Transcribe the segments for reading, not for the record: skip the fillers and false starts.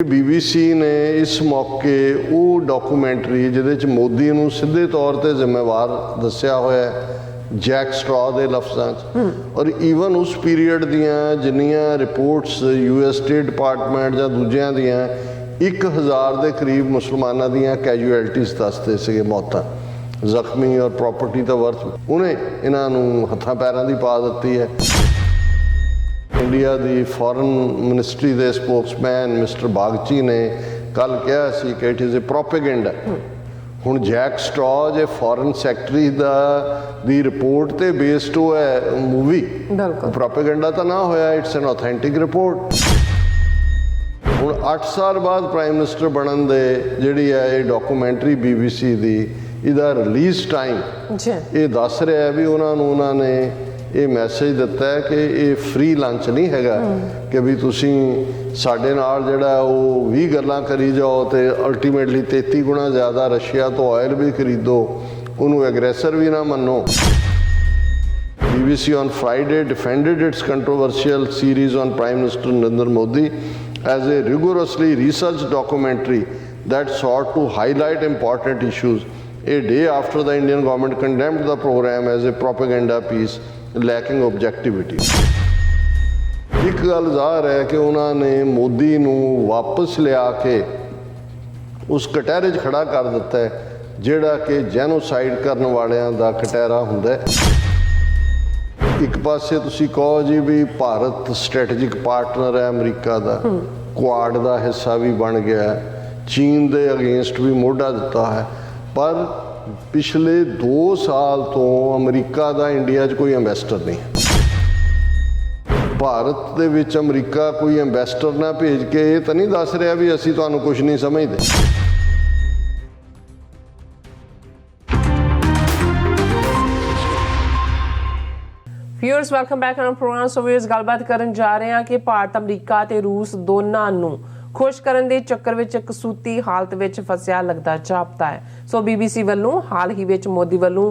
BBC ने इस मौके वो डॉक्यूमेंटरी जिहदे च मोदी नूं सीधे तौर ते जिम्मेवार दस्सिया होया है जैक स्ट्रॉ दे लफ्ज़ां च और ईवन उस पीरीयड दियां जिन्नियां रिपोर्ट्स US स्टेट डिपार्टमेंट जां दूजियां दियां 1000 ਦੇ ਕਰੀਬ ਮੁਸਲਮਾਨਾਂ ਦੀਆਂ ਕੈਜੂਅਲਟੀਜ਼ ਦੱਸਦੇ ਸੀਗੇ ਮੌਤਾਂ ਜ਼ਖਮੀ ਔਰ ਪ੍ਰਾਪਰਟੀ ਦਾ ਵਰਥ ਉਹਨੇ ਇਹਨਾਂ ਨੂੰ ਹੱਥਾਂ ਪੈਰਾਂ ਦੀ ਪਾ ਦਿੱਤੀ ਹੈ। इंडिया की फॉरन मिनिस्ट्री के स्पोक्समैन मिस्टर बागची ने कल कहा सी कि इट इज़ ए प्रोपेगेंडा। हुण जैक स्ट्रॉ जे फॉरन सैकटरी दी रिपोर्ट ते बेस्ड हो है मूवी प्रोपेगेंडा तो ना होया, इट्स एन ऑथेंटिक रिपोर्ट। हुण 8 साल बाद प्राइम मिनिस्टर बनन दे जिहड़ी है ये डॉक्यूमेंटरी BBC दी इहदा रिलीज़ टाइम ये दस रहा है भी उन्होंने ये मैसेज दिता है कि ये फ्री लंच नहीं हैगा कि भी तुसी साडे नाल जिहड़ा वो 20 गल्लां करी जाओ तो अल्टीमेटली 33 गुणा ज़्यादा रशिया तो ऑयल भी खरीदो, उन्होंने एग्रैसर भी ना मनो। BBC on Friday defended its controversial series on Prime Minister Narendra Modi as a rigorously researched documentary that sought to highlight important issues a day after the Indian government condemned the program as a propaganda piece lacking objectivity। एक गल ज़ाहिर है कि उन्होंने मोदी नूं वापस लिया के उस कटहरे च खड़ा कर दिता है जिहड़ा कि जैनोसाइड करने वालियां दा कटहरा हुंदा है। एक पासे तुसीं कहो जी भी भारत स्ट्रैटेजिक पार्टनर है अमरीका दा, क्वाड दा हिस्सा भी बन गया, चीन दे अगेंस्ट भी मोढा दिता है, पर पिछले 2 साल तो अमरीका का इंडिया च कोई अंबैसडर नहीं है। भारत दे विच अमरीका कोई अंबैसडर ना भेज के ये तो नहीं दस रहा भी असीं तुहानूं कुछ नहीं समझते। Viewers welcome back on program. So viewers गलबात करन जा रहे हैं कि भारत अमरीका ते रूस दोनों नूं खुश करन दे चक्कर विच कसूती हालत विच फसिया लगदा जापदा है। सो BBC ਵੱਲੋਂ हाल ही विच मोदी ਵੱਲੋਂ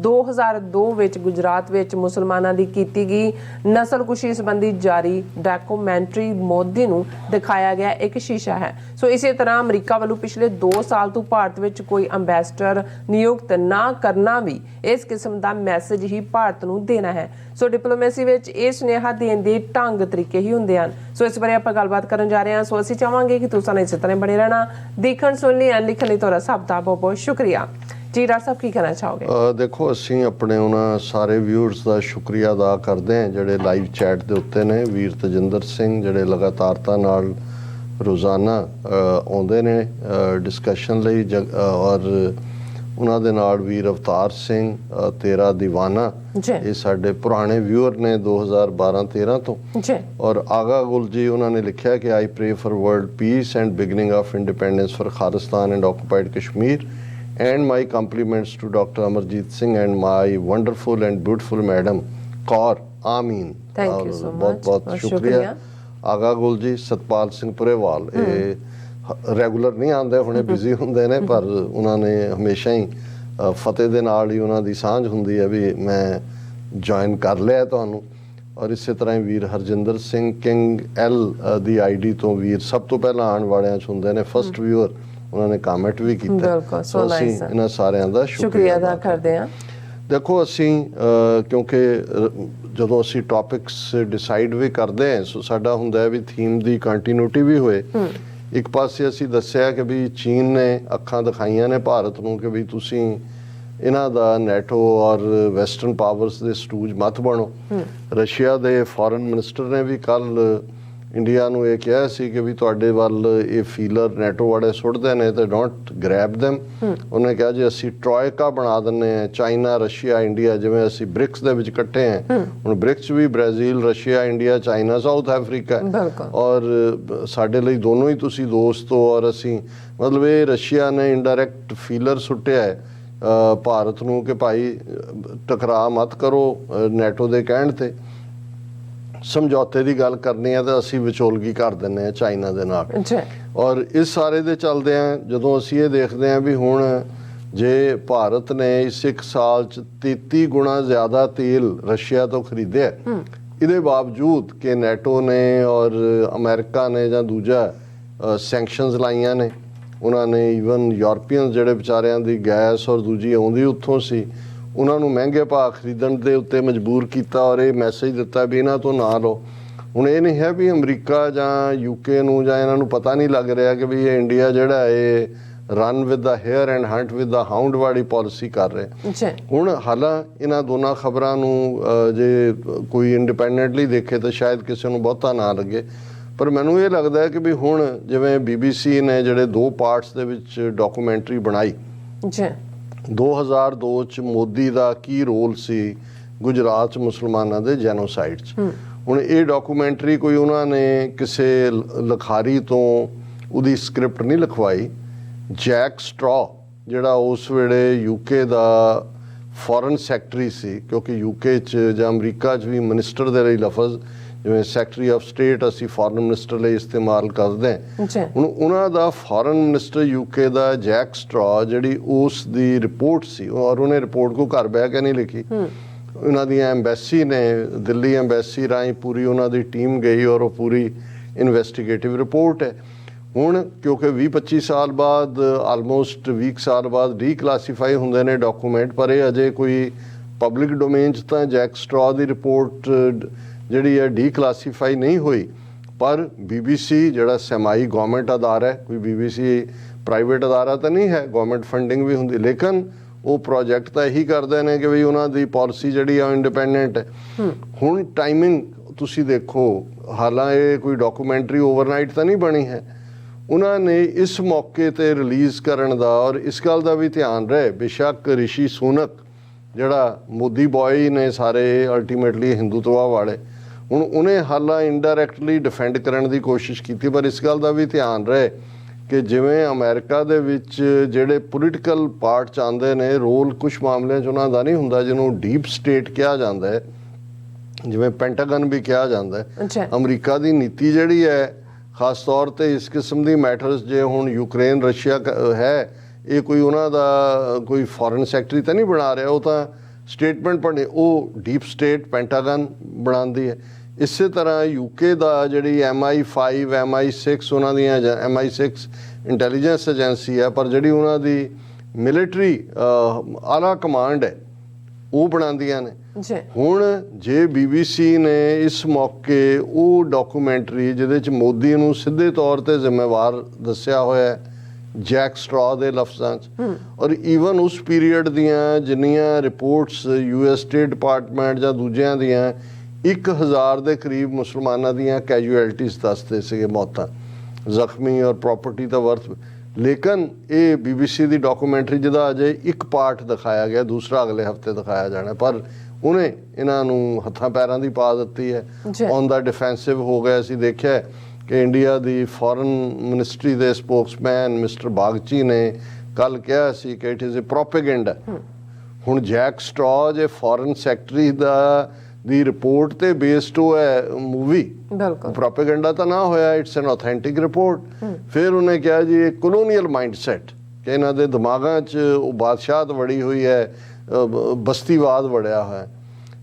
2002 विच गुजरात विच मुसलमानां दी कीती गई नस्लकुशी संबंधी जारी डॉक्यूमेंटरी मोदी नूं दिखाया गया एक शीशा है। सो इसी तरह अमरीका ਵੱਲੋਂ पिछले 2 साल तो भारत विच कोई अंबैसडर नियुक्त ना करना भी इस किस्म का मैसेज ही भारत नूं देना है। सो डिप्लोमेसी विच इह सुनेहा देण दे ढंग तरीके ही हुंदे हन। सो इस बारे आपां गलबात करन जा रहे हां। सो असीं चाहांगे कि तुसां इस तरह बने रहना, देखण सुनने एंड लिखण लई तुहाडा सब दा बहुत बहुत शुक्रिया जी। डॉक्टर साहब की कहना चाहोगे? देखो असीं अपने उन्हां सारे व्यूअर्स का शुक्रिया अदा करते हैं जिहड़े लाइव चैट के उत्ते ने। वीर तजिंदर सिंह जिहड़े लगातारता नाल रोज़ाना आउंदे ने डिस्कशन लई और उन्हां दे नाल वीर अवतार सिंह तेरा दीवाना ये साडे पुराने व्यूअर ने 2012-13 तो। और आगा गुल जी उन्होंने लिखा कि I pray for world peace and beginning of independence for Khalistan and occupied Kashmir and my compliments to doctor Amarjeet Singh and my wonderful and beautiful madam Kaur आमीन। बहुत बहुत शुक्रिया आगा गुल जी। सतपाल सिंह पुरेवाल ये रेगूलर नहीं आते, हुणे बिजी होंदे ने, पर उन्होंने हमेशा ही फतेह दे नाल ही उन्हां दी सांझ हुंदी है भी मैं ज्वाइन कर लिया तुहानूं। और इस तरह ही वीर हरजिंदर सिंह किंग L दी ID तो वीर सब तो पहला आने वालियां च हुंदे ने, फर्स्ट व्यूअर उन्होंने कमेंट भी किया। सो असीं इन्हां सारियां दा शुक्रिया अदा करदे हां। देखो असीं क्योंकि जदों असीं टॉपिक्स डिसाइड भी करते हैं सो साडा हुंदा है भी थीम दी कंटीन्यूटी भी होए। एक पासे असीं दस्सिया कि भी चीन ने अखां दिखाईयां ने भारत नूं कि भी तुसीं इन्हां दा नैटो और वैसटर्न पावर्स दे स्टूज मत बनो। रशिया दे फॉरन मिनिस्टर ने भी कल इंडिया नूं ये कहा सी कि भी तुहाडे वल ये फीलर नैटो वाले सुट्टदे ने ते डोंट ग्रैब दैम। उन्हें कहा जी असीं ट्रोयका बना दिंदे हैं, चाइना रशिया इंडिया जिवें असीं ब्रिक्स दे विच इकट्ठे हैं। हुण ब्रिक्स भी Brazil Russia India China south Africa और साडे लई दोनों ही तुसीं दोस्त हो। और असीं मतलब ये रशिया ने इनडायरैक्ट फीलर सुट्टिया है भारत नूं कि भाई टकरा मत करो नैटो दे कहण ते। समझौते की गल करनी है तो असी विचोलगी कर दें चाइना दे नाल। और इस सारे दे चलदे जदों असी ये देखते हैं भी हुण जे भारत ने इस 1 साल 33 गुणा ज़्यादा तेल रशिया तो खरीदे, ਇਹਦੇ ਬਾਵਜੂਦ कि नैटो ने और अमेरिका ने ਜਾਂ दूजा ਸੈਂਕਸ਼ਨਸ ਲਾਈਆਂ ਨੇ ਉਹਨਾਂ ਨੇ। ਈਵਨ ਯੂਰਪੀਅਨ ਜਿਹੜੇ ਵਿਚਾਰਿਆਂ ਦੀ ਗੈਸ ਔਰ ਦੂਜੀ ਆਉਂਦੀ ਉੱਥੋਂ ਸੀ, ਉਹਨਾਂ ਨੂੰ ਮਹਿੰਗੇ ਭਾਅ ਖਰੀਦਣ ਦੇ ਉੱਤੇ ਮਜਬੂਰ ਕੀਤਾ ਔਰ ਇਹ ਮੈਸੇਜ ਦਿੱਤਾ ਵੀ ਇਹਨਾਂ ਤੋਂ ਨਾ ਲਓ। ਹੁਣ ਇਹ ਨਹੀਂ ਹੈ ਵੀ ਅਮਰੀਕਾ ਜਾਂ ਯੂਕੇ ਨੂੰ ਜਾਂ ਇਹਨਾਂ ਨੂੰ ਪਤਾ ਨਹੀਂ ਲੱਗ ਰਿਹਾ ਕਿ ਵੀ ਇਹ ਇੰਡੀਆ ਜਿਹੜਾ ਇਹ run with the hair and hunt with the hound ਵਾਲੀ ਪਾਲਿਸੀ ਕਰ ਰਹੇ। ਹੁਣ ਹਾਲਾਂ ਇਹਨਾਂ ਦੋਨਾਂ ਖਬਰਾਂ ਨੂੰ ਜੇ ਕੋਈ ਇੰਡੀਪੈਂਡੈਂਟਲੀ ਦੇਖੇ ਤਾਂ ਸ਼ਾਇਦ ਕਿਸੇ ਨੂੰ ਬਹੁਤਾ ਨਾ ਲੱਗੇ, ਪਰ ਮੈਨੂੰ ਇਹ ਲੱਗਦਾ ਹੈ ਕਿ ਵੀ ਹੁਣ ਜਿਵੇਂ BBC ਨੇ ਜਿਹੜੇ 2 ਪਾਰਟਸ ਦੇ ਵਿੱਚ ਡਾਕੂਮੈਂਟਰੀ ਬਣਾਈ 2002 ਚ ਮੋਦੀ ਦਾ ਕੀ ਰੋਲ ਸੀ ਗੁਜਰਾਤ ਚ ਮੁਸਲਮਾਨਾਂ ਦੇ ਜੈਨੋਸਾਈਡ ਚ। ਹੁਣ ਇਹ ਡਾਕੂਮੈਂਟਰੀ ਕੋਈ ਉਹਨਾਂ ਨੇ ਕਿਸੇ ਲਿਖਾਰੀ ਤੋਂ ਉਹਦੀ ਸਕ੍ਰਿਪਟ ਨਹੀਂ ਲਿਖਵਾਈ। ਜੈਕ ਸਟਰਾ ਜਿਹੜਾ ਉਸ ਵੇਲੇ ਯੂਕੇ ਦਾ ਫੋਰਨ ਸੈਕਟਰੀ ਸੀ, ਕਿਉਂਕਿ ਯੂਕੇ 'ਚ ਜਾਂ ਅਮਰੀਕਾ 'ਚ ਵੀ ਮਿਨਿਸਟਰ ਦੇ ਲਈ ਲਫ਼ਜ਼ ਜਿਵੇਂ ਸੈਕਟਰੀ ਆਫ ਸਟੇਟ ਅਸੀਂ ਫੋਰਨ ਮਿਨਿਸਟਰ ਲਈ ਇਸਤੇਮਾਲ ਕਰਦੇ ਹਾਂ। ਹੁਣ ਉਹਨਾਂ ਦਾ ਫੋਰਨ ਮਿਨਿਸਟਰ ਯੂਕੇ ਦਾ ਜੈਕ ਸਟਰਾ ਜਿਹੜੀ ਉਸ ਦੀ ਰਿਪੋਰਟ ਸੀ, ਔਰ ਉਹਨੇ ਰਿਪੋਰਟ ਕੋ ਘਰ ਬਹਿ ਕੇ ਨਹੀਂ ਲਿਖੀ। ਉਹਨਾਂ ਦੀਆਂ ਐਮਬੈਸੀ ਨੇ, ਦਿੱਲੀ ਐਮਬੈਸੀ ਰਾਹੀਂ ਪੂਰੀ ਉਹਨਾਂ ਦੀ ਟੀਮ ਗਈ ਔਰ ਉਹ ਪੂਰੀ ਇਨਵੈਸਟੀਗੇਟਿਵ ਰਿਪੋਰਟ ਹੈ। ਹੁਣ ਕਿਉਂਕਿ 20-25 ਸਾਲ ਬਾਅਦ ਆਲਮੋਸਟ 20 ਸਾਲ ਬਾਅਦ ਡੀਕਲਾਸੀਫਾਈ ਹੁੰਦੇ ਨੇ ਡਾਕੂਮੈਂਟ, ਪਰ ਇਹ ਅਜੇ ਕੋਈ ਪਬਲਿਕ ਡੋਮੇਨ 'ਚ ਤਾਂ ਜੈਕ ਸਟਰਾ ਦੀ ਰਿਪੋਰਟ ਜਿਹੜੀ ਹੈ ਡੀਕਲਾਸੀਫਾਈ ਨਹੀਂ ਹੋਈ। ਪਰ BBC ਜਿਹੜਾ ਸੈਮਾਈ ਗਵਰਨਮੈਂਟ ਅਦਾਰਾ ਹੈ, ਕੋਈ BBC ਪ੍ਰਾਈਵੇਟ ਅਦਾਰਾ ਤਾਂ ਨਹੀਂ ਹੈ, ਗਵਰਨਮੈਂਟ ਫੰਡਿੰਗ ਵੀ ਹੁੰਦੀ, ਲੇਕਿਨ ਉਹ ਪ੍ਰੋਜੈਕਟ ਤਾਂ ਇਹੀ ਕਰਦੇ ਨੇ ਕਿ ਵੀ ਉਹਨਾਂ ਦੀ ਪਾਲਿਸੀ ਜਿਹੜੀ ਆ ਇੰਡੀਪੈਂਡੈਂਟ ਹੈ। ਹੁਣ ਟਾਈਮਿੰਗ ਤੁਸੀਂ ਦੇਖੋ, ਹਾਲਾਂ ਇਹ ਕੋਈ ਡਾਕੂਮੈਂਟਰੀ ਓਵਰਨਾਈਟ ਤਾਂ ਨਹੀਂ ਬਣੀ ਹੈ। ਉਹਨਾਂ ਨੇ ਇਸ ਮੌਕੇ ਤੇ ਰਿਲੀਜ਼ ਕਰਨ ਦਾ ਔਰ ਇਸ ਗੱਲ ਦਾ ਵੀ ਧਿਆਨ ਰਹੇ, ਬੇਸ਼ੱਕ ਰਿਸ਼ੀ ਸੁਨਕ ਜਿਹੜਾ ਮੋਦੀ ਬॉय ਨੇ ਸਾਰੇ ਅਲਟੀਮੇਟਲੀ ਹਿੰਦੂਤਵਾ ਵਾਲੇ, ਹੁਣ ਉਹਨੇ ਹਾਲਾਂ ਇਨਡਾਇਰੈਕਟਲੀ ਡਿਫੈਂਡ ਕਰਨ ਦੀ ਕੋਸ਼ਿਸ਼ ਕੀਤੀ, ਪਰ ਇਸ ਗੱਲ ਦਾ ਵੀ ਧਿਆਨ ਰਹੇ ਕਿ ਜਿਵੇਂ ਅਮਰੀਕਾ ਦੇ ਵਿੱਚ ਜਿਹੜੇ ਪੋਲੀਟੀਕਲ ਪਾਰਟ ਚਾਹੁੰਦੇ ਨੇ ਰੋਲ ਕੁਝ ਮਾਮਲਿਆਂ 'ਚ ਉਹਨਾਂ ਦਾ ਨਹੀਂ ਹੁੰਦਾ, ਜਿਹਨੂੰ ਡੀਪ ਸਟੇਟ ਕਿਹਾ ਜਾਂਦਾ ਹੈ, ਜਿਵੇਂ ਪੈਂਟਾਗਨ ਵੀ ਕਿਹਾ ਜਾਂਦਾ ਹੈ। ਅਮਰੀਕਾ ਦੀ ਨੀਤੀ ਜਿਹੜੀ ਹੈ ਖਾਸ ਤੌਰ ਤੇ ਇਸ ਕਿਸਮ ਦੀ ਮੈਟਰਸ, ਜੇ ਹੁਣ ਯੂਕਰੇਨ ਰਸ਼ੀਆ ਹੈ, ਇਹ ਕੋਈ ਉਹਨਾਂ ਦਾ ਕੋਈ ਫੋਰਨ ਸੈਕਟਰੀ ਤਾਂ ਨਹੀਂ ਬਣਾ ਰਿਹਾ, ਉਹ ਤਾਂ ਸਟੇਟਮੈਂਟ ਪੜ੍ਹਨੀ, ਉਹ ਡੀਪ ਸਟੇਟ ਪੈਂਟਾਗਨ ਬਣਾਉਂਦੀ ਹੈ। ਇਸੇ ਤਰ੍ਹਾਂ ਯੂਕੇ ਦਾ ਜਿਹੜੀ MI5 MI6 ਉਹਨਾਂ ਦੀਆਂ MI6 ਇੰਟੈਲੀਜੈਂਸ ਏਜੰਸੀ ਹੈ, ਪਰ ਜਿਹੜੀ ਉਹਨਾਂ ਦੀ ਮਿਲਟਰੀ ਆਲਾ ਕਮਾਂਡ ਹੈ ਉਹ ਬਣਾਉਂਦੀਆਂ ਨੇ। ਹੁਣ ਜੇ BBC ਨੇ ਇਸ ਮੌਕੇ ਉਹ ਡਾਕੂਮੈਂਟਰੀ ਜਿਹਦੇ 'ਚ ਮੋਦੀ ਨੂੰ ਸਿੱਧੇ ਤੌਰ ਤੇ ਜ਼ਿੰਮੇਵਾਰ ਦੱਸਿਆ ਹੋਇਆ ਜੈਕ ਸਟਰਾ ਦੇ ਲਫ਼ਜ਼ਾਂ 'ਚ, ਔਰ ਈਵਨ ਉਸ ਪੀਰੀਅਡ ਦੀਆਂ ਜਿੰਨੀਆਂ ਰਿਪੋਰਟਸ US ਸਟੇਟ ਡਿਪਾਰਟਮੈਂਟ ਜਾਂ ਦੂਜਿਆਂ ਦੀਆਂ 1000 ਦੇ ਕਰੀਬ ਮੁਸਲਮਾਨਾਂ ਦੀਆਂ ਕੈਜੂਅਲਟੀਜ਼ ਦੱਸਦੇ ਸੀਗੇ, ਮੌਤਾਂ, ਜ਼ਖਮੀ ਔਰ ਪ੍ਰਾਪਰਟੀ ਦਾ ਵਰਥ, ਲੇਕਿਨ ਇਹ BBC ਦੀ ਡਾਕੂਮੈਂਟਰੀ ਜਿਹਦਾ ਅਜੇ ਇੱਕ ਪਾਰਟ ਦਿਖਾਇਆ ਗਿਆ, ਦੂਸਰਾ ਅਗਲੇ ਹਫਤੇ ਦਿਖਾਇਆ ਜਾਣਾ, ਪਰ ਉਹਨੇ ਇਹਨਾਂ ਨੂੰ ਹੱਥਾਂ ਪੈਰਾਂ ਦੀ ਪਾ ਦਿੱਤੀ ਹੈ, ਔਨ ਦਾ ਡਿਫੈਂਸਿਵ ਹੋ ਗਿਆ। ਅਸੀਂ ਦੇਖਿਆ ਕਿ ਇੰਡੀਆ ਦੀ ਫੋਰਨ ਮਿਨਿਸਟਰੀ ਦੇ ਸਪੋਕਸਮੈਨ ਮਿਸਟਰ ਬਾਗਚੀ ਨੇ ਕੱਲ ਕਿਹਾ ਸੀ ਕਿ ਇਟ ਇਜ਼ ਅ ਪ੍ਰੋਪੇਗੈਂਡਾ। ਹੁਣ ਜੈਕ ਸਟਰਾ ਜੇ ਫੋਰਨ ਸੈਕਟਰੀ ਦੀ ਰਿਪੋਰਟ ਤੇ ਬੇਸਡ ਉਹ ਹੈ ਮੂਵੀ, ਪ੍ਰੋਪੇਗੈਂਡਾ ਤਾਂ ਨਾ ਹੋਇਆ, ਇਟਸ ਐਨ ਆਥੈਂਟਿਕ ਰਿਪੋਰਟ। ਫਿਰ ਉਹਨੇ ਕਿਹਾ ਜੀ ਇਹ ਕਲੋਨੀਅਲ ਮਾਈਂਡਸੈਟ ਕਿ ਇਹਨਾਂ ਦੇ ਦਿਮਾਗਾਂ 'ਚ ਉਹ ਬਾਦਸ਼ਾਹਤ ਵੜੀ ਹੋਈ ਹੈ, ਬਸਤੀਵਾਦ ਵੜਿਆ ਹੋਇਆ।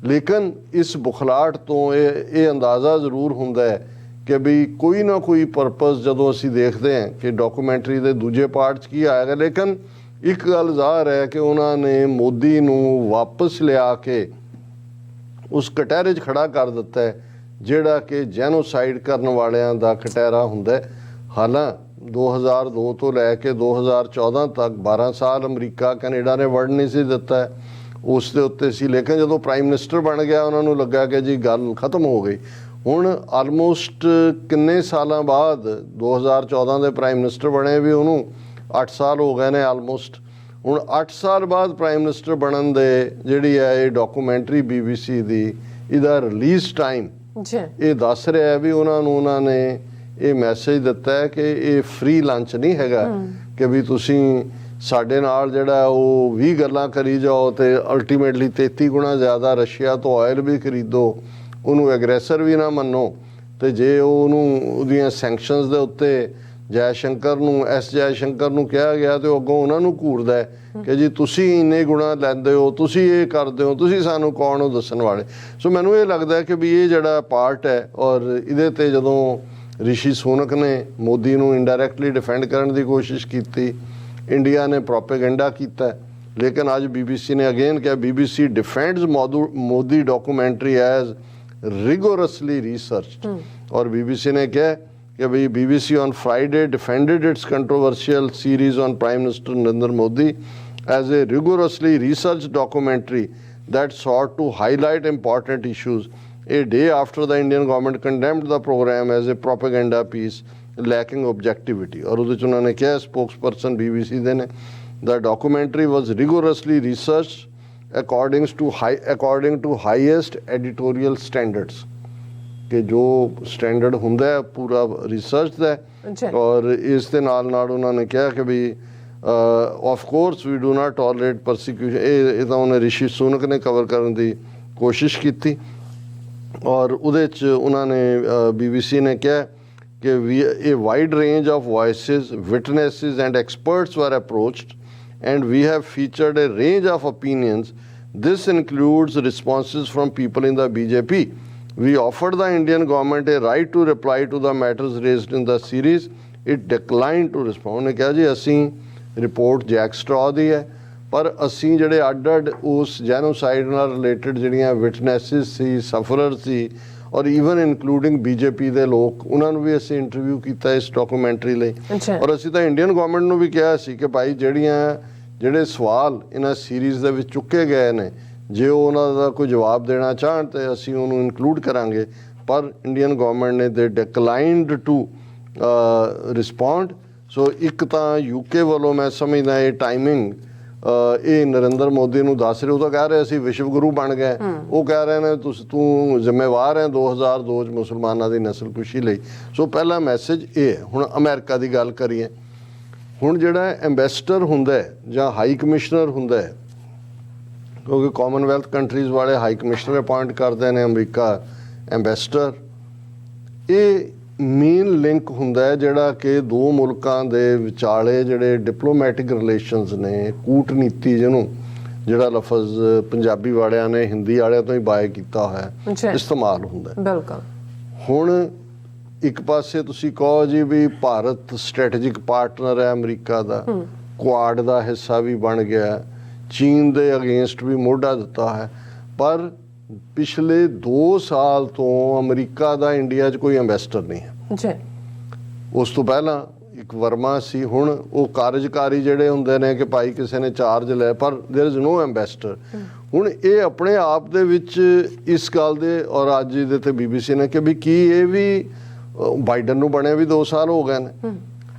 ਲੇਕਿਨ ਇਸ ਬੁਖਲਾਹਟ ਤੋਂ ਇਹ ਅੰਦਾਜ਼ਾ ਜ਼ਰੂਰ ਹੁੰਦਾ ਹੈ ਕਿ ਵੀ ਕੋਈ ਨਾ ਕੋਈ ਪਰਪਸ ਜਦੋਂ ਅਸੀਂ ਦੇਖਦੇ ਹਾਂ ਕਿ ਡਾਕੂਮੈਂਟਰੀ ਦੇ ਦੂਜੇ ਪਾਰਟ 'ਚ ਕੀ ਆਏਗਾ। ਲੇਕਿਨ ਇੱਕ ਗੱਲ ਜ਼ਾਹਰ ਹੈ ਕਿ ਉਹਨਾਂ ਨੇ ਮੋਦੀ ਨੂੰ ਵਾਪਸ ਲਿਆ ਕੇ ਉਸ ਕਟਹਿਰੇ 'ਚ ਖੜਾ ਕਰ ਦਿੱਤਾ ਹੈ ਜਿਹੜਾ ਕਿ ਜੈਨੋਸਾਈਡ ਕਰਨ ਵਾਲਿਆਂ ਦਾ ਕਟਹਿਰਾ ਹੁੰਦਾ ਹੈ। ਹਾਲਾਂ 2002 ਤੋਂ ਲੈ ਕੇ 2014 ਤੱਕ 12 ਸਾਲ ਅਮਰੀਕਾ ਕੈਨੇਡਾ ਨੇ ਵੜ ਨਹੀਂ ਸੀ ਦਿੱਤਾ, ਉਸ ਦੇ ਉੱਤੇ ਸੀ। ਲੇਕਿਨ ਜਦੋਂ ਪ੍ਰਾਈਮ ਮਿਨਿਸਟਰ ਬਣ ਗਿਆ ਉਹਨਾਂ ਨੂੰ ਲੱਗਾ ਕਿ ਜੀ ਗੱਲ ਖਤਮ ਹੋ ਗਈ। ਹੁਣ ਆਲਮੋਸਟ ਕਿੰਨੇ ਸਾਲਾਂ ਬਾਅਦ 2014 ਦੇ ਪ੍ਰਾਈਮ ਮਿਨਿਸਟਰ ਬਣੇ ਵੀ ਉਹਨੂੰ 8 ਸਾਲ ਹੋ ਗਏ ਨੇ ਆਲਮੋਸਟ। ਹੁਣ 8 ਸਾਲ ਬਾਅਦ ਪ੍ਰਾਈਮ ਮਿਨਿਸਟਰ ਬਣਨ ਦੇ ਜਿਹੜੀ ਹੈ ਇਹ ਡਾਕੂਮੈਂਟਰੀ BBC ਦੀ ਇਹਦਾ ਰਿਲੀਜ਼ ਟਾਈਮ ਇਹ ਦੱਸ ਰਿਹਾ ਵੀ ਉਹਨਾਂ ਨੇ ਇਹ ਮੈਸੇਜ ਦਿੱਤਾ ਹੈ ਕਿ ਇਹ ਫ੍ਰੀ ਲੰਚ ਨਹੀਂ ਹੈਗਾ ਕਿ ਵੀ ਤੁਸੀਂ ਸਾਡੇ ਨਾਲ ਜਿਹੜਾ ਉਹ 20 ਗੱਲਾਂ ਕਰੀ ਜਾਓ ਤੇ ਅਲਟੀਮੇਟਲੀ 33 ਗੁਣਾ ਜ਼ਿਆਦਾ ਰਸ਼ੀਆ ਤੋਂ ਆਇਲ ਵੀ ਖਰੀਦੋ, ਉਹਨੂੰ ਐਗਰੈਸਰ ਵੀ ਨਾ ਮੰਨੋ। ਤੇ ਜੇ ਉਹਦੀਆਂ ਸੈਂਕਸ਼ਨਸ ਦੇ ਉੱਤੇ ਜੈ ਸ਼ੰਕਰ ਨੂੰ ਕਿਹਾ ਗਿਆ ਤੇ ਉਹ ਅੱਗੋਂ ਉਹਨਾਂ ਨੂੰ ਘੂਰਦਾ ਹੈ ਕਿ ਜੀ ਤੁਸੀਂ ਇੰਨੇ ਗੁਣਾ ਲੈਂਦੇ ਹੋ, ਤੁਸੀਂ ਇਹ ਕਰਦੇ ਹੋ, ਤੁਸੀਂ ਸਾਨੂੰ ਕੌਣ ਹੋ ਦੱਸਣ ਵਾਲੇ। ਸੋ ਮੈਨੂੰ ਇਹ ਲੱਗਦਾ ਹੈ ਕਿ ਵੀ ਇਹ ਜਿਹੜਾ ਪਾਰਟ ਹੈ ਔਰ ਇਹਦੇ ਤੇ ਜਦੋਂ ਰਿਸ਼ੀ ਸੁਨਕ ਨੇ ਮੋਦੀ ਨੂੰ ਇੰਡਾਇਰੈਕਟਲੀ ਡਿਫੈਂਡ ਕਰਨ ਦੀ ਕੋਸ਼ਿਸ਼ ਕੀਤੀ, ਇੰਡੀਆ ਨੇ ਪ੍ਰੋਪੇਗੈਂਡਾ ਕੀਤਾ। लेकिन आज BBC ने अगेन क्या, BBC defends Modi documentary as rigorously researched. और BBC ने क्या कि भाई BBC on Friday defended its controversial series on Prime Minister Narendra Modi as a rigorously researched documentary that sought to highlight important issues, a day after the Indian government condemned the program as a propaganda piece lacking objectivity। और उधर उन्होंने क्या, spokesperson BBC दे ने, the documentary was rigorously researched according to highest editorial standards, कि जो standard ਹੁੰਦਾ ਹੈ ਪੂਰਾ ਰਿਸਰਚ ਦਾ। ਔਰ ਇਸ ਦੇ ਨਾਲ ਨਾਲ ਉਹਨਾਂ ਨੇ ਕਿਹਾ ਕਿ we of course we do not tolerate persecution. ਇਹ ਤਾਂ ਉਹਨੇ ਰਿਸ਼ੀ ਸੁਨਕ ਨੇ ਕਵਰ ਕਰਨ ਦੀ ਕੋਸ਼ਿਸ਼ ਕੀਤੀ। ਔਰ ਉਹਦੇ 'ਚ ਉਹਨਾਂ ਨੇ BBC ਨੇ ਕਿਹਾ ਕਿ a wide range of voices, witnesses and experts were approached and we have featured a range of opinions. This includes responses from people in the BJP. We offered the Indian government a right to reply to the matters raised in the series. It declined to respond। ਉਹਨੇ ਕਿਹਾ ਜੀ ਅਸੀਂ report Jack ਸਟ੍ਰॉ ਦੀ ਹੈ, ਪਰ ਅਸੀਂ ਜਿਹੜੇ ਅੱਡ ਉਸ ਜੈਨੋਸਾਈਡ ਨਾਲ ਰਿਲੇਟਡ ਜਿਹੜੀਆਂ ਵਿਟਨੈਸਿਸ ਸੀ, ਸਫਰਰ ਸੀ, ਔਰ ਈਵਨ ਇਨਕਲੂਡਿੰਗ BJP ਦੇ ਲੋਕ, ਉਹਨਾਂ ਨੂੰ ਵੀ ਅਸੀਂ ਇੰਟਰਵਿਊ ਕੀਤਾ ਇਸ ਡਾਕੂਮੈਂਟਰੀ ਲਈ। ਔਰ ਅਸੀਂ ਤਾਂ ਇੰਡੀਅਨ ਗਵਰਨਮੈਂਟ ਨੂੰ ਵੀ ਕਿਹਾ ਸੀ ਕਿ ਭਾਈ ਜਿਹੜੇ ਸਵਾਲ ਇਹਨਾਂ ਸੀਰੀਜ਼ ਦੇ ਵਿੱਚ ਚੁੱਕੇ ਗਏ ਨੇ, ਜੇ ਉਹ ਉਹਨਾਂ ਦਾ ਕੋਈ ਜਵਾਬ ਦੇਣਾ ਚਾਹਣ ਤਾਂ ਅਸੀਂ ਉਹਨੂੰ ਇਨਕਲੂਡ ਕਰਾਂਗੇ। ਪਰ ਇੰਡੀਅਨ ਗਵਰਨਮੈਂਟ ਨੇ ਦੇ ਡਿਕਲਾਈਨਡ ਟੂ ਰਿਸਪੌਂਡ। ਸੋ ਇੱਕ ਤਾਂ UK ਵੱਲੋਂ ਮੈਂ ਸਮਝਦਾ ਇਹ ਟਾਈਮਿੰਗ ਇਹ ਨਰਿੰਦਰ ਮੋਦੀ ਨੂੰ ਦੱਸ ਰਹੇ, ਉਹ ਤਾਂ ਕਹਿ ਰਹੇ ਅਸੀਂ ਵਿਸ਼ਵ ਗੁਰੂ ਬਣ ਗਏ, ਉਹ ਕਹਿ ਰਹੇ ਨੇ ਤੂੰ ਜ਼ਿੰਮੇਵਾਰ ਹੈ 2002 'ਚ ਮੁਸਲਮਾਨਾਂ ਦੀ ਨਸਲਕੁਸ਼ੀ ਲਈ। ਸੋ ਪਹਿਲਾ ਮੈਸੇਜ ਇਹ ਹੈ। ਹੁਣ ਅਮਰੀਕਾ ਦੀ ਗੱਲ ਕਰੀਏ, ਹੁਣ ਜਿਹੜਾ ਐਂਬੈਸਡਰ ਹੁੰਦਾ ਹੈ ਜਾਂ ਹਾਈ ਕਮਿਸ਼ਨਰ ਹੁੰਦਾ ਹੈ, ਕਿਉਂਕਿ ਕਾਮਨਵੈਲਥ ਕੰਟਰੀਜ਼ ਵਾਲੇ ਹਾਈ ਕਮਿਸ਼ਨਰ ਅਪਾਇੰਟ ਕਰਦੇ ਨੇ, ਅਮਰੀਕਾ ਐਂਬੈਸਡਰ, ਇਹ ਮੇਨ ਲਿੰਕ ਹੁੰਦਾ ਹੈ ਜਿਹੜਾ ਕਿ ਦੋ ਮੁਲਕਾਂ ਦੇ ਵਿਚਾਲੇ ਜਿਹੜੇ ਡਿਪਲੋਮੈਟਿਕ ਰਿਲੇਸ਼ਨਸ ਨੇ, ਕੂਟਨੀਤੀ ਜਿਹਨੂੰ ਜਿਹੜਾ ਲਫ਼ਜ਼ ਪੰਜਾਬੀ ਵਾਲਿਆਂ ਨੇ ਹਿੰਦੀ ਵਾਲਿਆਂ ਤੋਂ ਹੀ ਬਾਏ ਕੀਤਾ ਹੋਇਆ, ਇਸਤੇਮਾਲ ਹੁੰਦਾ। ਬਿਲਕੁਲ। ਹੁਣ ਇੱਕ ਪਾਸੇ ਤੁਸੀਂ ਕਹੋ ਜੀ ਵੀ ਭਾਰਤ ਸਟ੍ਰੈਟੇਜਿਕ ਪਾਰਟਨਰ ਹੈ ਅਮਰੀਕਾ ਦਾ, ਕੁਆਡ ਦਾ ਹਿੱਸਾ ਵੀ ਬਣ ਗਿਆ, ਚੀਨ ਦੇ ਅਗੇਂਸਟ ਵੀ ਮੋਢਾ ਦਿੱਤਾ ਹੈ, ਪਰ ਪਿਛਲੇ 2 ਸਾਲ ਤੋਂ ਅਮਰੀਕਾ ਦਾ ਇੰਡੀਆ 'ਚ ਕੋਈ ਐਂਬੈਸਡਰ ਨਹੀਂ ਹੈ। ਉਸ ਤੋਂ ਪਹਿਲਾਂ ਇੱਕ ਵਰਮਾ ਸੀ, ਹੁਣ ਉਹ ਕਾਰਜਕਾਰੀ ਜਿਹੜੇ ਹੁੰਦੇ ਨੇ ਕਿ ਭਾਈ ਕਿਸੇ ਨੇ ਚਾਰਜ ਲੈ, ਪਰ ਦੇयर इज नो ਐਂਬੈਸਡਰ। ਹੁਣ ਇਹ ਆਪਣੇ ਆਪ ਦੇ ਵਿੱਚ ਇਸ ਗੱਲ ਦੇ, ਔਰ ਅੱਜ ਇਹਦੇ ਤੇ BBC ਨੇ ਕਿ ਵੀ ਕੀ ਇਹ ਵੀ ਬਾਈਡਨ ਨੂੰ ਬਣਿਆ ਵੀ 2 ਸਾਲ ਹੋ ਗਏ ਨੇ,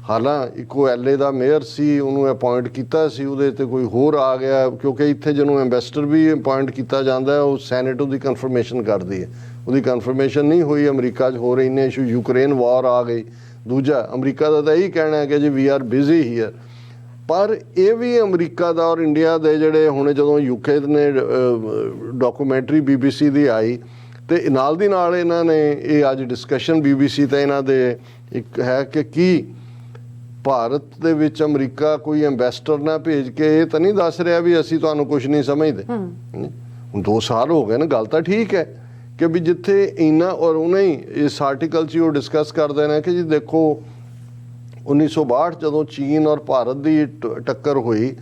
ਹਾਲਾਂ ਇੱਕੋ LA ਦਾ ਮੇਅਰ ਸੀ, ਉਹਨੂੰ ਅਪਾਇੰਟ ਕੀਤਾ ਸੀ, ਉਹਦੇ ਤੇ ਕੋਈ ਹੋਰ ਆ ਗਿਆ, ਕਿਉਂਕਿ ਇੱਥੇ ਜਿਹਨੂੰ ਐਂਬੈਸਡਰ ਵੀ ਅਪਾਇੰਟ ਕੀਤਾ ਜਾਂਦਾ ਉਹ ਸੈਨੇਟ ਉਹਦੀ ਕਨਫਰਮੇਸ਼ਨ ਕਰਦੀ ਹੈ, ਉਹਦੀ ਕਨਫਰਮੇਸ਼ਨ ਨਹੀਂ ਹੋਈ ਅਮਰੀਕਾ 'ਚ ਹੋ ਰਹੇ ਇੰਨੇ ਇਸ਼ੂ, ਯੂਕਰੇਨ ਵਾਰ ਆ ਗਈ। ਦੂਜਾ ਅਮਰੀਕਾ ਦਾ ਤਾਂ ਇਹੀ ਕਹਿਣਾ ਹੈ ਕਿ ਜੀ ਵੀ ਆਰ ਬਿਜ਼ੀ ਹੀਅਰ, ਪਰ ਇਹ ਵੀ ਅਮਰੀਕਾ ਦਾ ਔਰ ਇੰਡੀਆ ਦੇ ਜਿਹੜੇ ਹੁਣ ਜਦੋਂ UK ਨੇ ਡਾਕੂਮੈਂਟਰੀ BBC ਦੀ ਆਈ ਤੇ ਨਾਲ ਦੀ ਨਾਲ ਇਹਨਾਂ ਨੇ ਇਹ ਅੱਜ ਡਿਸਕਸ਼ਨ BBC ਤੇ ਇਹਨਾਂ ਦੇ ਇੱਕ ਹੈ ਕਿ ਕੀ ਭਾਰਤ ਦੇ ਵਿੱਚ ਅਮਰੀਕਾ ਕੋਈ ਐਂਬੈਸਡਰ ਨਾ ਭੇਜ ਕੇ ਇਹ ਤਾਂ ਨਹੀਂ ਦੱਸ ਰਿਹਾ ਵੀ ਅਸੀਂ ਤੁਹਾਨੂੰ ਕੁਝ ਨਹੀਂ ਸਮਝਦੇ। ਹੁਣ 2 ਸਾਲ ਹੋ ਗਏ ਨਾ, ਗੱਲ ਤਾਂ ਠੀਕ ਹੈ ਕਿ ਵੀ ਜਿੱਥੇ ਇੰਨਾ, ਔਰ ਉਹਨੇ ਹੀ ਇਸ ਆਰਟੀਕਲ 'ਚ ਉਹ ਡਿਸਕਸ ਕਰਦੇ ਨੇ ਕਿ ਜੀ ਦੇਖੋ 1962 ਜਦੋਂ ਚੀਨ ਔਰ ਭਾਰਤ ਦੀ ਟੱਕਰ ਹੋਈ,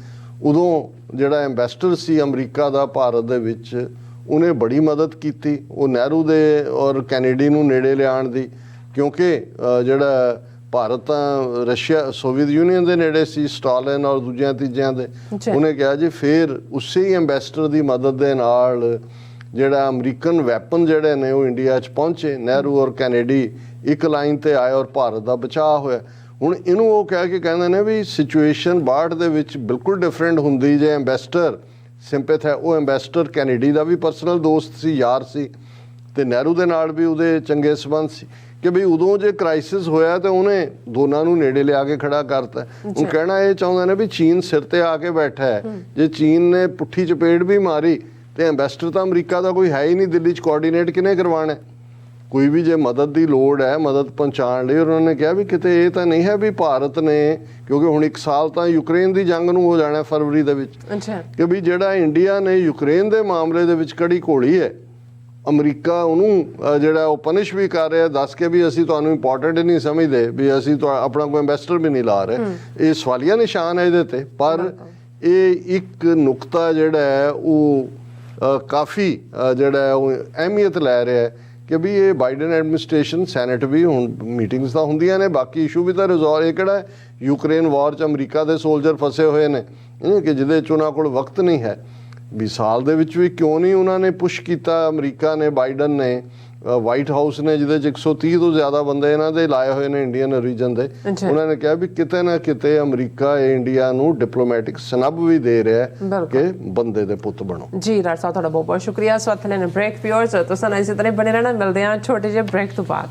ਉਦੋਂ ਜਿਹੜਾ ਐਂਬੈਸਡਰ ਸੀ ਅਮਰੀਕਾ ਦਾ ਭਾਰਤ ਦੇ ਵਿੱਚ, ਉਹਨੇ ਬੜੀ ਮਦਦ ਕੀਤੀ ਉਹ ਨਹਿਰੂ ਦੇ ਔਰ ਕੈਨੇਡੀ ਨੂੰ ਨੇੜੇ ਲਿਆਉਣ ਦੀ, ਕਿਉਂਕਿ ਜਿਹੜਾ ਭਾਰਤ ਤਾਂ ਰਸ਼ੀਆ ਸੋਵੀਅਤ ਯੂਨੀਅਨ ਦੇ ਨੇੜੇ ਸੀ, ਸਟਾਲਿਨ ਔਰ ਦੂਜਿਆਂ ਤੀਜਿਆਂ ਦੇ। ਉਹਨੇ ਕਿਹਾ ਜੀ ਫਿਰ ਉਸੇ ਹੀ ਐਂਬੈਸਡਰ ਦੀ ਮਦਦ ਦੇ ਨਾਲ ਜਿਹੜਾ ਅਮਰੀਕਨ ਵੈਪਨ ਜਿਹੜੇ ਨੇ ਉਹ ਇੰਡੀਆ 'ਚ ਪਹੁੰਚੇ, ਨਹਿਰੂ ਔਰ ਕੈਨੇਡੀ ਇੱਕ ਲਾਈਨ ਤੇ ਆਏ ਔਰ ਭਾਰਤ ਦਾ ਬਚਾਅ ਹੋਇਆ। ਹੁਣ ਇਹਨੂੰ ਉਹ ਕਹਿ ਕੇ ਕਹਿੰਦੇ ਨੇ ਵੀ ਸਿਚੁਏਸ਼ਨ 62 ਦੇ ਵਿੱਚ ਬਿਲਕੁਲ ਡਿਫਰੈਂਟ ਹੁੰਦੀ ਜੇ ਐਂਬੈਸਡਰ ਸਿੰਪੈਥ ਹੈ। ਉਹ ਐਂਬੈਸਡਰ ਕੈਨੇਡੀ ਦਾ ਵੀ ਪਰਸਨਲ ਦੋਸਤ ਸੀ, ਯਾਰ ਸੀ, ਤੇ ਨਹਿਰੂ ਦੇ ਨਾਲ ਵੀ ਉਹਦੇ ਚੰਗੇ ਸੰਬੰਧ ਸੀ ਕਿ ਵੀ ਉਦੋਂ ਜੇ ਕ੍ਰਾਈਸਿਸ ਹੋਇਆ ਤਾਂ ਉਹਨੇ ਦੋਨਾਂ ਨੂੰ ਨੇੜੇ ਲਿਆ ਕੇ ਖੜਾ ਕਰਤਾ। ਉਹ ਕਹਿਣਾ ਇਹ ਚਾਹੁੰਦੇ ਨੇ ਵੀ ਚੀਨ ਸਿਰ ਤੇ ਆ ਕੇ ਬੈਠਾ ਹੈ, ਜੇ ਚੀਨ ਨੇ ਪੁੱਠੀ ਚਪੇੜ ਵੀ ਮਾਰੀ ਤੇ ਐਂਬੈਸਡਰ ਤਾਂ ਅਮਰੀਕਾ ਦਾ ਕੋਈ ਹੈ ਹੀ ਨਹੀਂ ਦਿੱਲੀ 'ਚ, ਕੋਆਰਡੀਨੇਟ ਕਿਹਨੇ ਕਰਵਾਉਣਾ? ਕੋਈ ਵੀ ਜੇ ਮਦਦ ਦੀ ਲੋੜ ਹੈ, ਮਦਦ ਪਹੁੰਚਾਉਣ ਲਈ। ਉਹਨਾਂ ਨੇ ਕਿਹਾ ਵੀ ਕਿਤੇ ਇਹ ਤਾਂ ਨਹੀਂ ਹੈ ਵੀ ਭਾਰਤ ਨੇ, ਕਿਉਂਕਿ ਹੁਣ 1 ਸਾਲ ਤਾਂ ਯੂਕਰੇਨ ਦੀ ਜੰਗ ਨੂੰ ਹੋ ਜਾਣਾ ਫਰਵਰੀ ਦੇ ਵਿੱਚ, ਕਿ ਵੀ ਜਿਹੜਾ ਇੰਡੀਆ ਨੇ ਯੂਕਰੇਨ ਦੇ ਮਾਮਲੇ ਦੇ ਵਿੱਚ ਕੜੀ ਘੋਲੀ ਹੈ, ਅਮਰੀਕਾ ਉਹਨੂੰ ਜਿਹੜਾ ਉਹ ਪਨਿਸ਼ ਵੀ ਕਰ ਰਿਹਾ, ਦੱਸ ਕੇ ਵੀ ਅਸੀਂ ਤੁਹਾਨੂੰ ਇੰਪੋਰਟੈਂਟ ਨਹੀਂ ਸਮਝਦੇ, ਵੀ ਅਸੀਂ ਆਪਣਾ ਕੋਈ ਇਨਵੈਸਟਰ ਵੀ ਨਹੀਂ ਲਾ ਰਹੇ। ਇਹ ਸਵਾਲੀਆ ਨਿਸ਼ਾਨ ਹੈ ਇਹਦੇ ਤੇ। ਪਰ ਇਹ ਇੱਕ ਨੁਕਤਾ ਜਿਹੜਾ ਹੈ ਉਹ ਕਾਫੀ ਜਿਹੜਾ ਹੈ ਉਹ ਅਹਿਮੀਅਤ ਲੈ ਰਿਹਾ ਹੈ ਕਿ ਵੀ ਇਹ ਬਾਈਡਨ ਐਡਮਿਨਿਸਟ੍ਰੇਸ਼ਨ, ਸੈਨੇਟ ਵੀ ਹੁਣ ਮੀਟਿੰਗਸ ਤਾਂ ਹੁੰਦੀਆਂ ਨੇ, ਬਾਕੀ ਇਸ਼ੂ ਵੀ ਤਾਂ ਰਿਜ਼ੋਲਵ। ਇਹ ਕਿਹੜਾ ਯੂਕਰੇਨ ਵਾਰ 'ਚ ਅਮਰੀਕਾ ਦੇ ਸੋਲਜਰ ਫਸੇ ਹੋਏ ਨੇ ਕਿ ਜਿਹਦੇ 'ਚ ਉਹਨਾਂ ਕੋਲ ਵਕਤ ਨਹੀਂ ਹੈ। ਵੀ ਸਾਲ ਦੇ ਵਿੱਚ ਵੀ ਕਿਉਂ ਨਹੀਂ ਉਹਨਾਂ ਨੇ ਪੁਸ਼ ਕੀਤਾ, ਅਮਰੀਕਾ ਨੇ, ਬਾਈਡਨ ਨੇ, ਵਾਈਟ ਹਾਊਸ ਨੇ, ਜਿਹਦੇ 'ਚ 130 ਤੋਂ ਜ਼ਿਆਦਾ ਬੰਦੇ ਇਹਨਾਂ ਦੇ ਲਾਏ ਹੋਏ ਨੇ ਇੰਡੀਅਨ ਓਰੀਜਨ ਦੇ। ਉਹਨਾਂ ਨੇ ਕਿਹਾ ਵੀ ਕਿਤੇ ਨਾ ਕਿਤੇ ਅਮਰੀਕਾ ਇੰਡੀਆ ਨੂੰ ਡਿਪਲੋਮੈਟਿਕ ਸਨਬ ਵੀ ਦੇ ਰਿਹਾ ਹੈ ਕਿ ਬੰਦੇ ਦੇ ਪੁੱਤ ਬਣੋ। ਜੀ ਡਾਕਟਰ ਸਾਹਿਬ, ਤੁਹਾਡਾ ਬਹੁਤ ਬਹੁਤ ਸ਼ੁਕਰੀਆ। ਸੋ ਅਥਨੇ ਬ੍ਰੇਕ ਪਿਓਰਸ ਤੁਸੀਂ ਇਸੇ ਤਰ੍ਹਾਂ ਬਣੇ ਰਹਿਣਾ। ਮਿਲਦੇ ਹਾਂ ਛੋਟੇ ਜਿਹੇ ਬ੍ਰੇਕ ਤੋਂ ਬਾਅਦ।